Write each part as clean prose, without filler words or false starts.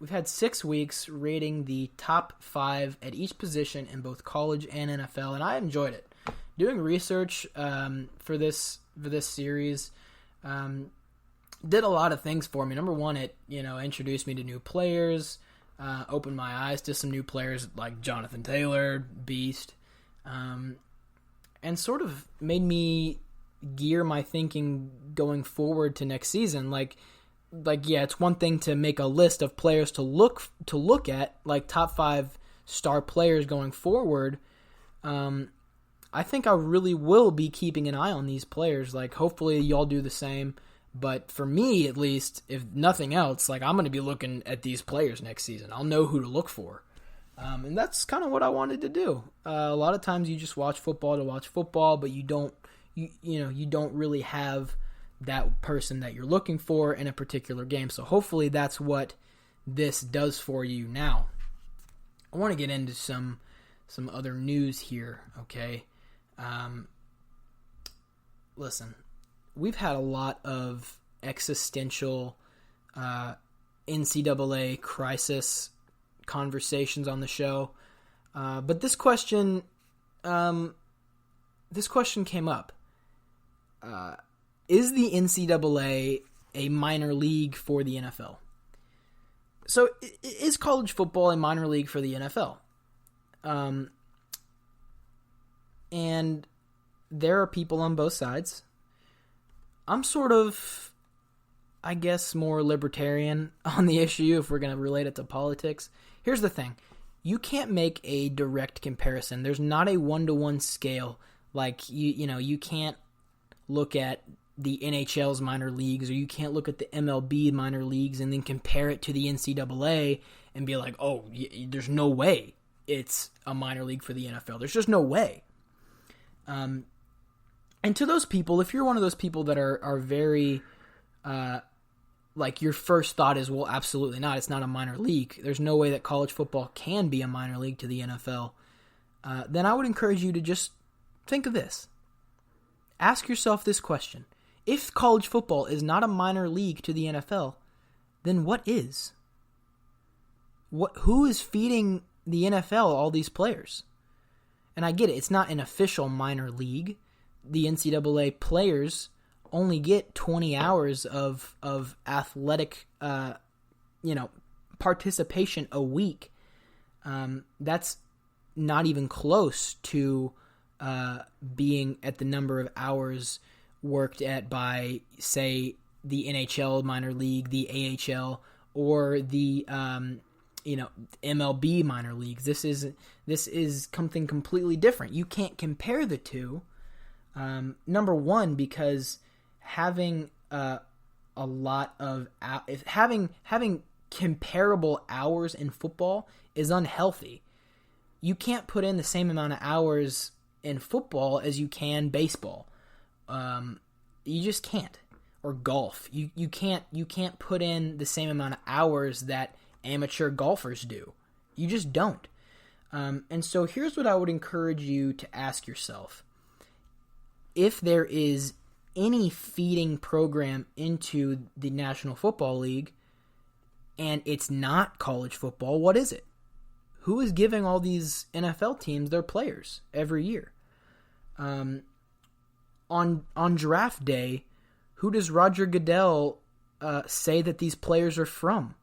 we've had 6 weeks rating the top 5 at each position in both college and NFL, and I enjoyed it. Doing research for this series did a lot of things for me. Number one, it introduced me to new players, opened my eyes to some new players like Jonathan Taylor, Beast, and sort of made me gear my thinking going forward to next season. Like yeah, it's one thing to make a list of players to look at, like top 5 star players going forward. I think I really will be keeping an eye on these players. Like, hopefully y'all do the same. But for me, at least, if nothing else, like, I'm going to be looking at these players next season. I'll know who to look for. And that's kind of what I wanted to do. A lot of times you just watch football to watch football, but you don't really have that person that you're looking for in a particular game. So hopefully that's what this does for you. Now, I want to get into some other news here, okay? Listen, we've had a lot of existential NCAA crisis conversations on the show, but this question came up. Is the NCAA a minor league for the NFL? So is college football a minor league for the NFL? And there are people on both sides. I'm sort of, I guess, more libertarian on the issue if we're going to relate it to politics. Here's the thing. You can't make a direct comparison. There's not a one-to-one scale. Like, you can't look at the NHL's minor leagues, or you can't look at the MLB minor leagues and then compare it to the NCAA and be like, oh, there's no way it's a minor league for the NFL. There's just no way. And to those people, if you're one of those people that are very, like, your first thought is, well, absolutely not. It's not a minor league. There's no way that college football can be a minor league to the NFL. Then I would encourage you to just think of this. Ask yourself this question. If college football is not a minor league to the NFL, then what is? Who is feeding the NFL all these players? And I get it. It's not an official minor league. The NCAA players only get 20 hours of athletic, participation a week. That's not even close to being at the number of hours worked at by, say, the NHL minor league, the AHL, or the MLB minor leagues. This is something completely different. You can't compare the two. Number one, because having having comparable hours in football is unhealthy. You can't put in the same amount of hours in football as you can baseball. You just can't. Or golf. You can't put in the same amount of hours that amateur golfers do. You just don't. And so here's what I would encourage you to ask yourself. If there is any feeding program into the National Football League and it's not college football, what is it? Who is giving all these NFL teams their players every year? On draft day, who does Roger Goodell say that these players are from?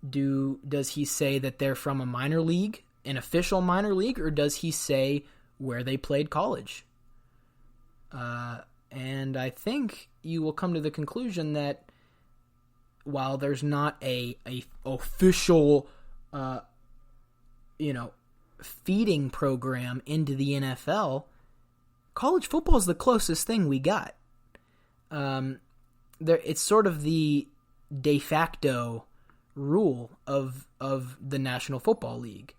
Does he say that they're from a minor league, an official minor league, or does he say where they played college? And I think you will come to the conclusion that while there's not a official, feeding program into the NFL, college football is the closest thing we got. It's sort of the de facto rule of the National Football League.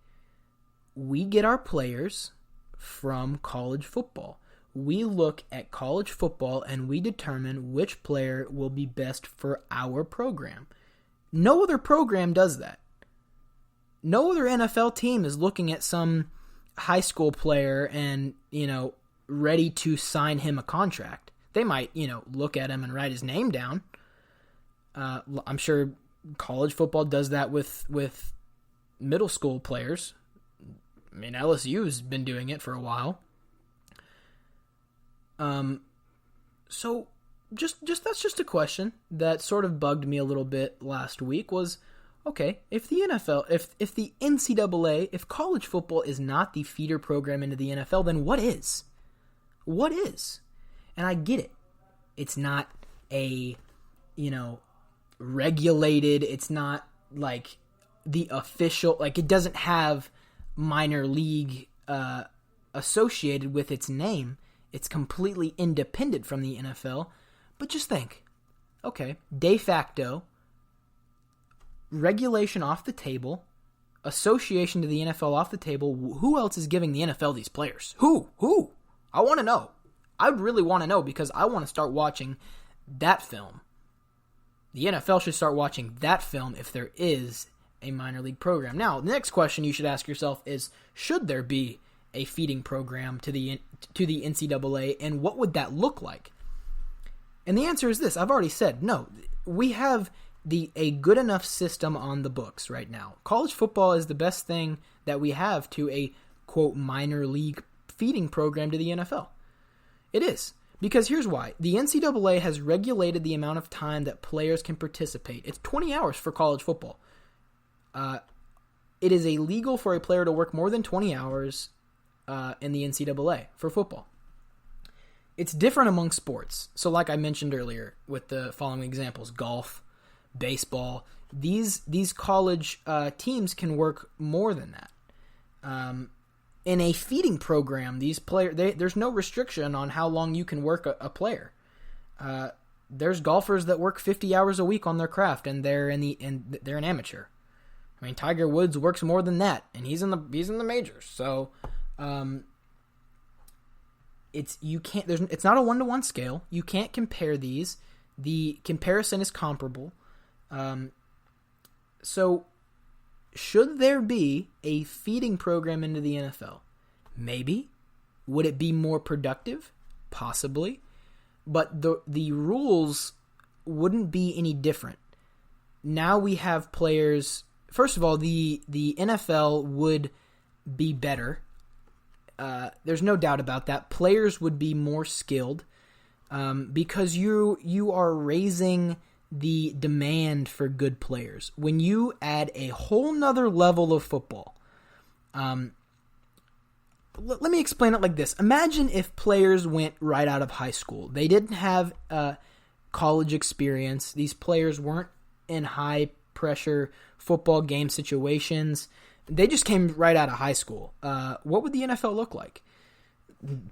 We get our players from college football. We look at college football and we determine which player will be best for our program. No other program does that. No other NFL team is looking at some high school player and, ready to sign him a contract. They might, look at him and write his name down. I'm sure college football does that with middle school players. I mean, LSU's been doing it for a while. So just that's just a question that sort of bugged me a little bit last week was, okay, if the NFL, if the NCAA, if college football is not the feeder program into the NFL, then what is? What is? And I get it. It's not a, regulated, it's not like the official, like it doesn't have minor league associated with its name. It's completely independent from the NFL. But just think, okay, de facto, regulation off the table, association to the NFL off the table. Who else is giving the NFL these players? Who? I want to know. I really want to know because I want to start watching that film. The NFL should start watching that film if there is a minor league program. Now, the next question you should ask yourself is, should there be a feeding program to the NCAA, and what would that look like? And the answer is this. I've already said, no, we have a good enough system on the books right now. College football is the best thing that we have to a, quote, minor league feeding program to the NFL. It is. Because here's why. The NCAA has regulated the amount of time that players can participate. It's 20 hours for college football. It is illegal for a player to work more than 20 hours in the NCAA for football. It's different among sports. So like I mentioned earlier with the following examples, golf, baseball, these college teams can work more than that. In a feeding program, these players, there's no restriction on how long you can work a player. There's golfers that work 50 hours a week on their craft, and they're an amateur. I mean, Tiger Woods works more than that, and he's in the majors. So, it's not a 1-to-1 scale. You can't compare these. The comparison is comparable. So, should there be a feeding program into the NFL? Maybe. Would it be more productive? Possibly. But the rules wouldn't be any different. Now we have players. First of all, the NFL would be better. There's no doubt about that. Players would be more skilled because you are raising the demand for good players. When you add a whole nother level of football, let me explain it like this. Imagine if players went right out of high school. They didn't have college experience. These players weren't in high-pressure football game situations. They just came right out of high school. What would the NFL look like?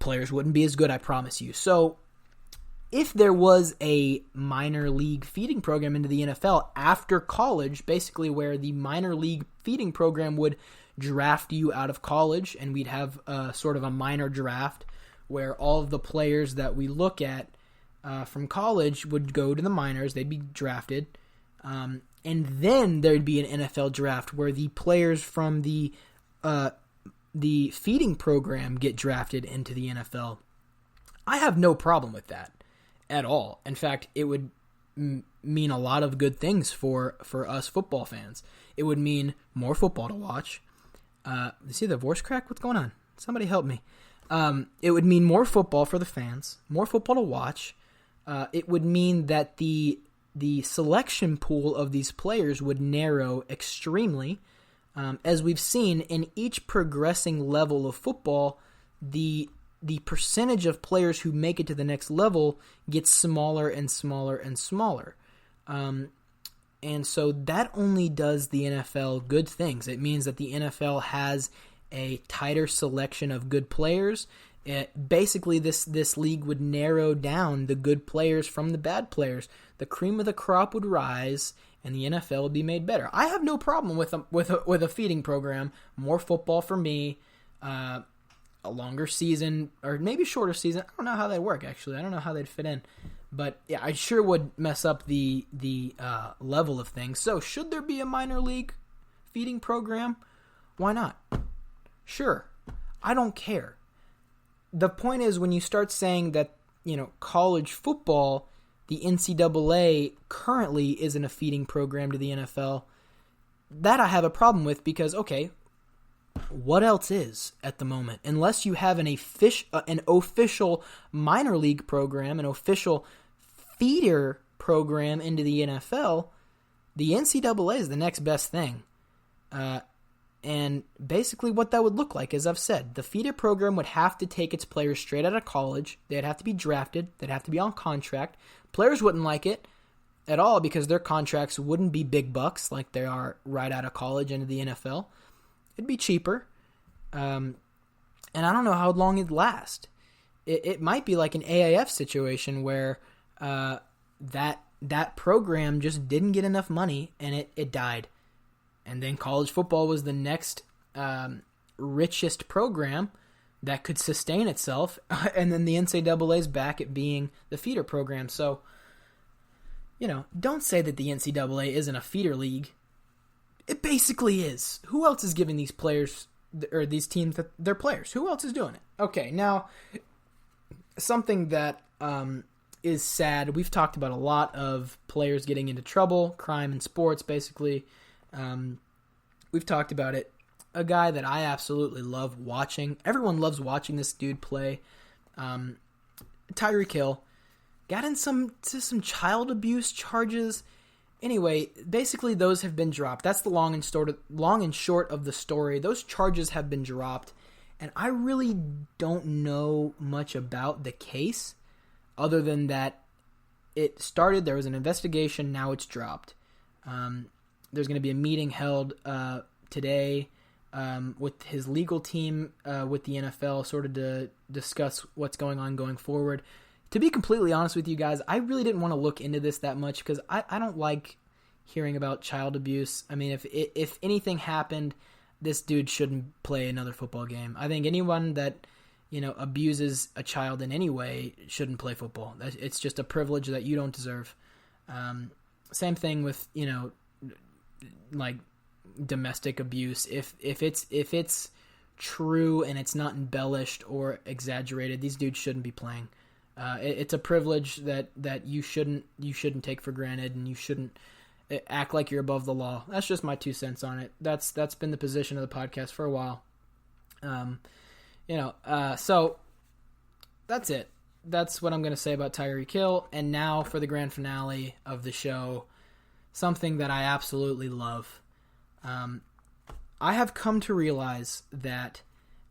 Players wouldn't be as good, I promise you. So, if there was a minor league feeding program into the NFL after college, basically where the minor league feeding program would draft you out of college, and we'd have sort of a minor draft where all of the players that we look at from college would go to the minors, they'd be drafted, and then there'd be an NFL draft where the players from the feeding program get drafted into the NFL. I have no problem with that at all. In fact, it would mean a lot of good things for us football fans. It would mean more football to watch. You see the voice crack? What's going on? Somebody help me. It would mean more football for the fans, more football to watch. It would mean that the selection pool of these players would narrow extremely. As we've seen in each progressing level of football, the percentage of players who make it to the next level gets smaller and smaller and smaller. And so that only does the NFL good things. It means that the NFL has a tighter selection of good players. Basically, this league would narrow down the good players from the bad players. The cream of the crop would rise, and the NFL would be made better. I have no problem with a feeding program. More football for me. A longer season, or maybe shorter season. I don't know how that'd work, actually. I don't know how they'd fit in. But, yeah, I sure would mess up the level of things. So, should there be a minor league feeding program? Why not? Sure. I don't care. The point is, when you start saying that, college football the NCAA currently isn't a feeding program to the NFL, that I have a problem with because, okay, what else is at the moment? Unless you have an official minor league program, an official feeder program into the NFL, the NCAA is the next best thing. And basically what that would look like, as I've said, the feeder program would have to take its players straight out of college. They'd have to be drafted. They'd have to be on contract. Players wouldn't like it at all because their contracts wouldn't be big bucks like they are right out of college into the NFL. It'd be cheaper. And I don't know how long it'd last. It might be like an AAF situation where that program just didn't get enough money and it died. And then college football was the next richest program that could sustain itself. And then the NCAA's back at being the feeder program. So, don't say that the NCAA isn't a feeder league. It basically is. Who else is giving these players or these teams their players? Who else is doing it? Okay, now, something that is sad. We've talked about a lot of players getting into trouble, crime in sports, basically. We've talked about it. A guy that I absolutely love watching. Everyone loves watching this dude play. Tyreek Hill got in some child abuse charges. Anyway, basically those have been dropped. That's the long and short of the story. Those charges have been dropped, and I really don't know much about the case other than that it started. There was an investigation. Now it's dropped. There's going to be a meeting held today with his legal team with the NFL, sort of to discuss what's going on going forward. To be completely honest with you guys, I really didn't want to look into this that much because I don't like hearing about child abuse. I mean, if anything happened, this dude shouldn't play another football game. I think anyone that abuses a child in any way shouldn't play football. It's just a privilege that you don't deserve. Same thing with like domestic abuse. If it's true and it's not embellished or exaggerated, these dudes shouldn't be playing. It's a privilege that you shouldn't take for granted, and you shouldn't act like you're above the law. That's just my 2 cents on it. That's been the position of the podcast for a while. So that's it. That's what I'm going to say about Tyreek Hill. And now for the grand finale of the show, something that I absolutely love. I have come to realize that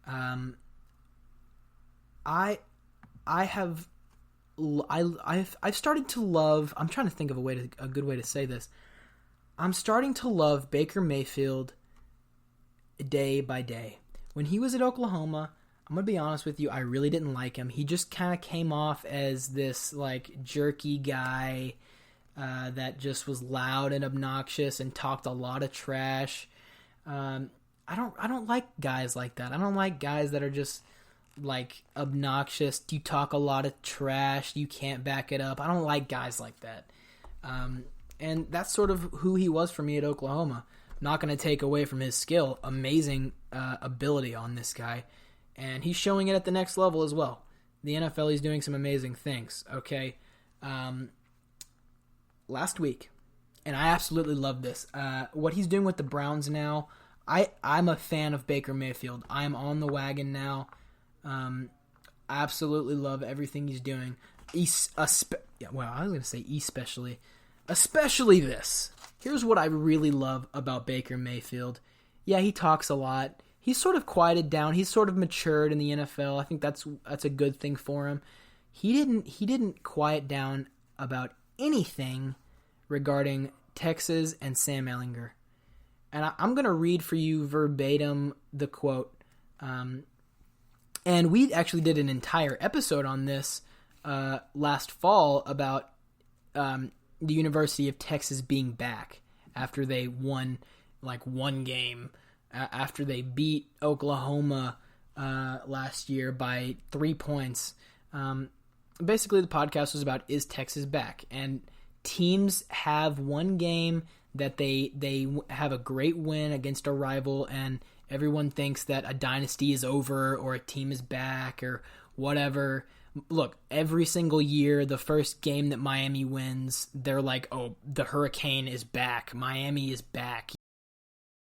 I've started to love. I'm trying to think of a good way to say this. I'm starting to love Baker Mayfield day by day. When he was at Oklahoma, I'm going to be honest with you, I really didn't like him. He just kind of came off as this like jerky guy that just was loud and obnoxious and talked a lot of trash. I don't like guys like that. I don't like guys that are just like obnoxious. You talk a lot of trash. You can't back it up. I don't like guys like that. And that's sort of who he was for me at Oklahoma. Not going to take away from his skill. Amazing ability on this guy. And he's showing it at the next level as well. The NFL, he's doing some amazing things. Okay. Last week, and I absolutely love this. What he's doing with the Browns now, I'm a fan of Baker Mayfield. I'm on the wagon now. I absolutely love everything he's doing. Especially this. Here's what I really love about Baker Mayfield. Yeah, he talks a lot. He's sort of quieted down. He's sort of matured in the NFL. I think that's a good thing for him. He didn't quiet down about anything regarding Texas and Sam Ehlinger. And I'm going to read for you verbatim the quote. And we actually did an entire episode on this last fall about the University of Texas being back after they won like one game, after they beat Oklahoma last year by 3 points. Basically, the podcast was about, is Texas back? And teams have one game that they have a great win against a rival, and everyone thinks that a dynasty is over or a team is back or whatever. look, every single year, the first game that Miami wins, they're like, oh, the hurricane is back. Miami is back.